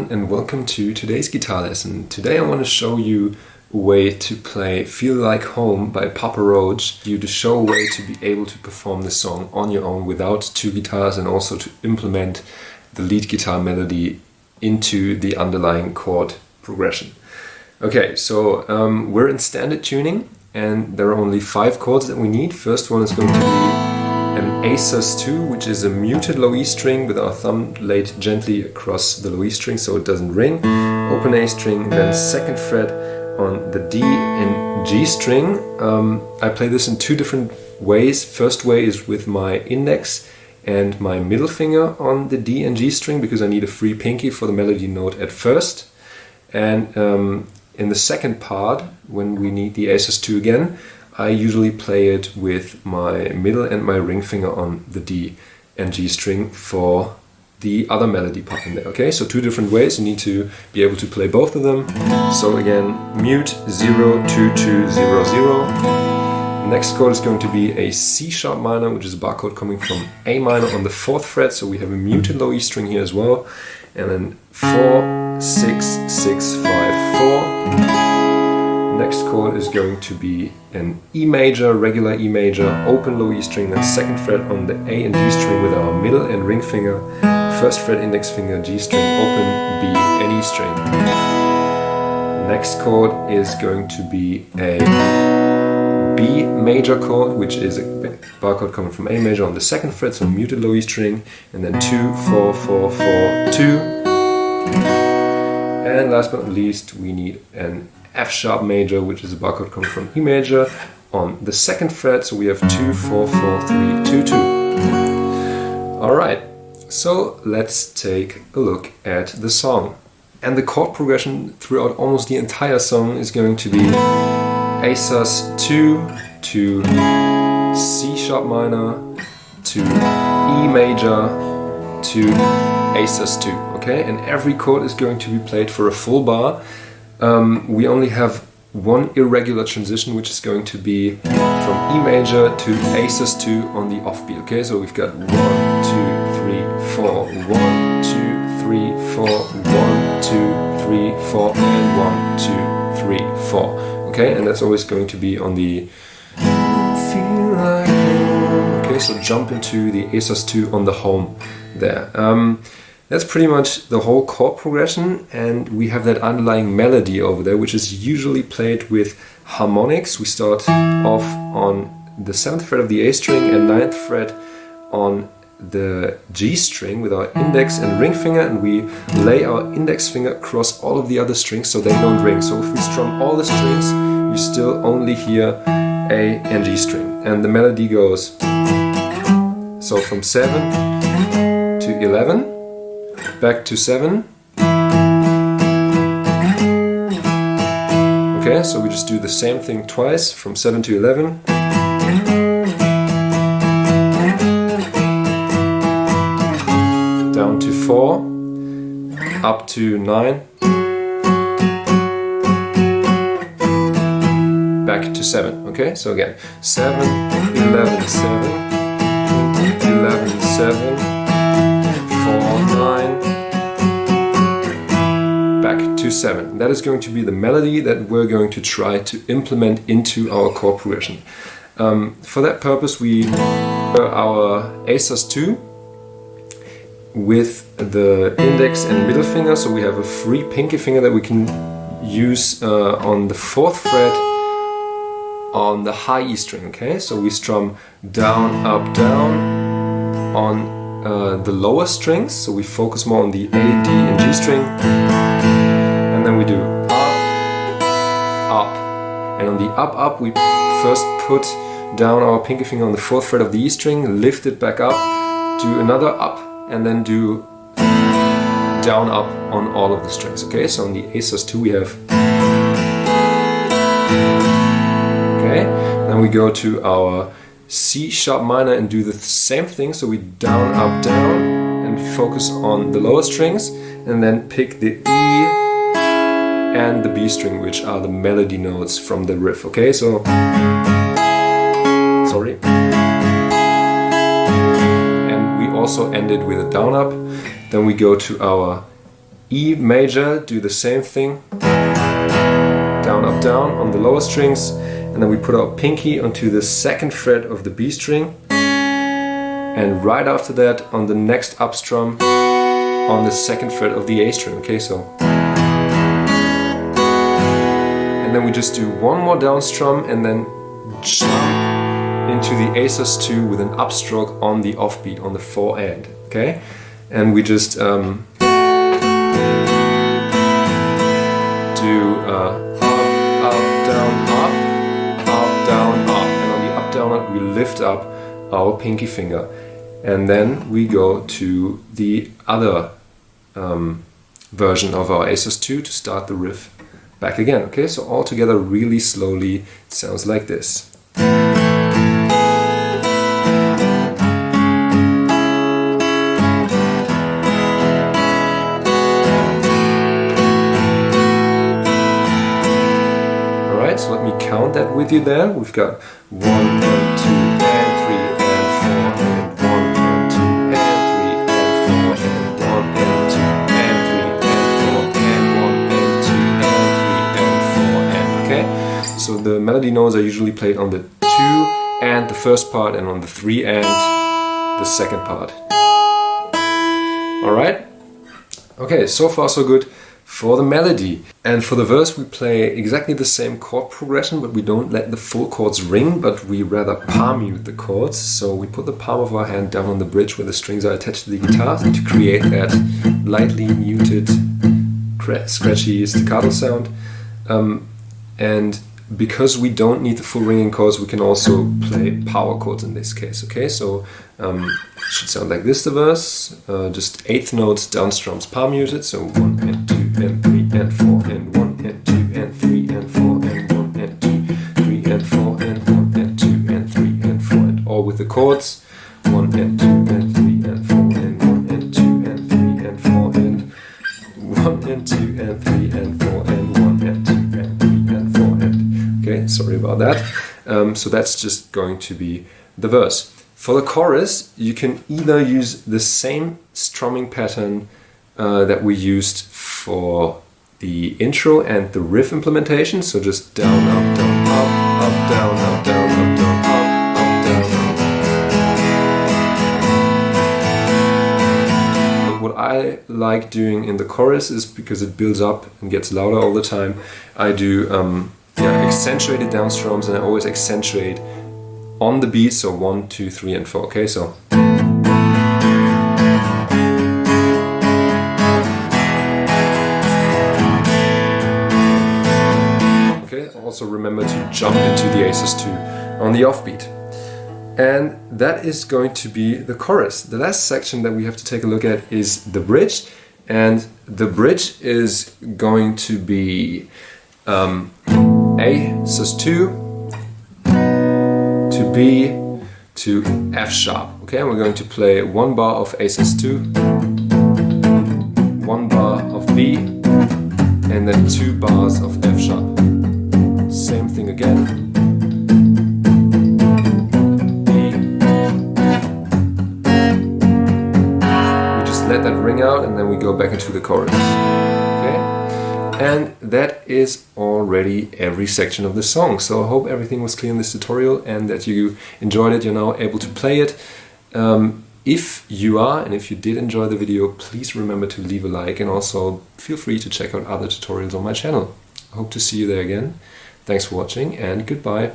everyone, and welcome to today's guitar lesson. Today I want to show you a way to play Feel Like Home by Papa Roach, to show a way to be able to perform this song on your own without two guitars, and also to implement the lead guitar melody into the underlying chord progression. Okay, so we're in standard tuning and there are only 5 chords that we need. First one is going to be an A sus2, which is a muted low E string with our thumb laid gently across the low E string so it doesn't ring. Open A string, then 2nd fret on the D and G string. I play this in 2 different ways. First way is with my index and my middle finger on the D and G string because I need a free pinky for the melody note at first. And in the second part, when we need the A sus2 again, I usually play it with my middle and my ring finger on the D and G string for the other melody part in there. Okay, so 2 different ways. You need to be able to play both of them. So again, mute 0 2 2 0 0. Next chord is going to be a C sharp minor, which is a bar chord coming from A minor on the 4th fret. So we have a muted low E string here as well. And then 4 6 6 5 4. Next chord is going to be an E major, regular E major, open low E string, then 2nd fret on the A and G string with our middle and ring finger, 1st fret index finger, G string, open, B and E string. Next chord is going to be a B major chord, which is a bar chord coming from A major on the 2nd fret, so muted low E string, and then 2 4 4 4 2. And last but not least, we need an F sharp major, which is a bar chord coming from E major on the 2nd fret, so we have 2 4 4 3 2 2. Alright, so let's take a look at the song. And the chord progression throughout almost the entire song is going to be A sus2 to C sharp minor to E major to A sus2. Okay, and every chord is going to be played for a full bar. We only have one irregular transition, which is going to be from E major to A sus2 on the offbeat. Okay, so we've got 1 2 3 4, 1 2 3 4, 1 2 3 4, and 1 2 3 4. Okay, and that's always going to be on the Feel Like Home. Okay, so jump into the A sus2 on the home there. That's pretty much the whole chord progression, and we have that underlying melody over there, which is usually played with harmonics. We start off on the 7th fret of the A string and 9th fret on the G string with our index and ring finger, and we lay our index finger across all of the other strings so they don't ring. So if we strum all the strings, you still only hear A and G string, and the melody goes so from 7 to 11. Back to 7. Okay, so we just do the same thing twice, from 7 to 11. Down to 4. Up to 9. Back to 7. Okay, so again, 7, 11, 7, 11, 7. 9, back to 7. That is going to be the melody that we're going to try to implement into our chord progression. For that purpose, we our A sus2 with the index and middle finger, so we have a free pinky finger that we can use on the 4th fret on the high E string. Okay, so we strum down, up, down on the lower strings, so we focus more on the A, D and G string, and then we do up, and on the up we first put down our pinky finger on the 4th fret of the E string, lift it back up, do another up, and then do down up on all of the strings. Okay, so on the A sus2 we have, okay, then we go to our C sharp minor and do the same thing, so we down, up, down, and focus on the lower strings, and then pick the E and the B string, which are the melody notes from the riff. Okay, so sorry, and we also ended with a down up. Then we go to our E major, do the same thing, down, up, down on the lower strings, and then we put our pinky onto the 2nd fret of the B string, and right after that on the next up strum on the 2nd fret of the A string, okay, so. And then we just do one more down strum and then jump into the A sus2 with an upstroke on the offbeat, on the 4 and, okay? And we just do up, down, up, and on the up, down, up, we lift up our pinky finger. And then we go to the other version of our A sus2 to start the riff back again, okay? So all together really slowly, it sounds like this. Alright, so let me count that with you there. We've got 1 and 2 and 3 and 4 and 1 and 2 and 3 and 4 and 1 and 2 and 3 and 4 and 1 and 2 and 3 and 4 and, okay? So the melody notes are usually played on the 2 and the first part, and on the 3 and the second part. Alright? Okay, so far so good for the melody. And for the verse we play exactly the same chord progression, but we don't let the full chords ring, but we rather palm mute the chords. So we put the palm of our hand down on the bridge where the strings are attached to the guitar to create that lightly muted, scratchy staccato sound. And because we don't need the full ringing chords, we can also play power chords in this case, okay? So it should sound like this, the verse, just 8th notes, down strums, palm muted, so 1 and 2 and 3 and 4 and 1 and 2 and 3 and 4 and 1 and 2, 3 and 4 and 1 and 2 and 3 and 4, and all with the chords, 1 and 2 and 3 and 4 and 1 and 2 and 3 and 4 and 1 and 2 and 3 and 4 and 1 and 2 and 3 and 4 and, okay, sorry about that. So that's just going to be the verse. For the chorus, you can either use the same strumming pattern that we used for the intro and the riff implementation, so just down, up, down, up, up, down, up, down, up, down, up, down, up. But what I like doing in the chorus is, because it builds up and gets louder all the time, I do accentuated down strums, and I always accentuate on the beat, so 1, 2, 3 and 4, okay, so. Okay, also remember to jump into the A sus2 on the offbeat. And that is going to be the chorus. The last section that we have to take a look at is the bridge, and the bridge is going to be A sus2 to B to F sharp. Okay, and we're going to play 1 bar of A sus2, 1 bar of B, and then 2 bars of F sharp. Same thing again. B. We just let that ring out, and then we go back into the chorus. Okay? And that is already every section of the song. So I hope everything was clear in this tutorial and that you enjoyed it. You're now able to play it. If you are, and if you did enjoy the video, please remember to leave a like, and also feel free to check out other tutorials on my channel. I hope to see you there again. Thanks for watching, and goodbye.